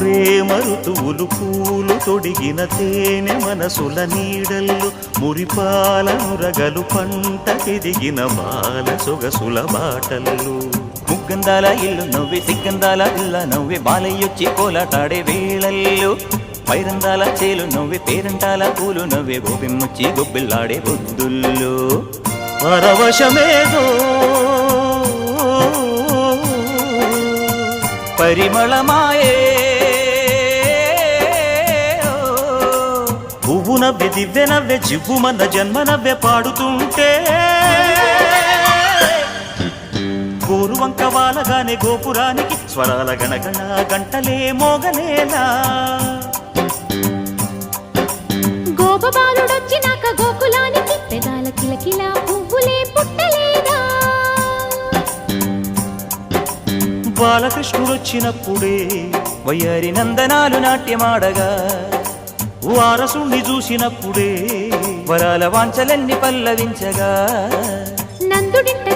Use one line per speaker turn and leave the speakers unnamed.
ప్రేమ ఋతువులు పూలు తొడిగిన తేనె మనసుల నీడల్లు మురిపాల నురగలు పంటకెదిగిన బాల సొగసుల బాటల్లు ముగ్గందాల ఇల్లు నవ్వి సిగ్గందాల ఇల్ల నవ్వి బాలయ్యొచ్చి కోలాటాడే వేళల్లు పైరందాల చేలు నవ్వి పేరంటాల పూలు నవ్వే గోపిమ్మొచ్చి గొబ్బిల్లాడే బొద్దుల్లో పరవశమేదో పరిమళమాయే పువ్వు నవ్వె దివ్వె నవ్వె జివ్వుమన్న జన్మ నవ్వె పాడుతుంటే గోరువంక వాలగానే గోపురానికి స్వరాల గణగణ గంటలే మోగలేలా
గోపబాలుడొచ్చినాక గోకులానికి పెదాల కిలకిలా పువ్వులే పుట్టలేదా
బాలకృష్ణుడొచ్చినప్పుడే వయ్యారి నందనాలు నాట్యమాడగా వారసుణ్ణి చూసినప్పుడే వరాల వాంఛలన్నీ పల్లవించగా
నందుడింట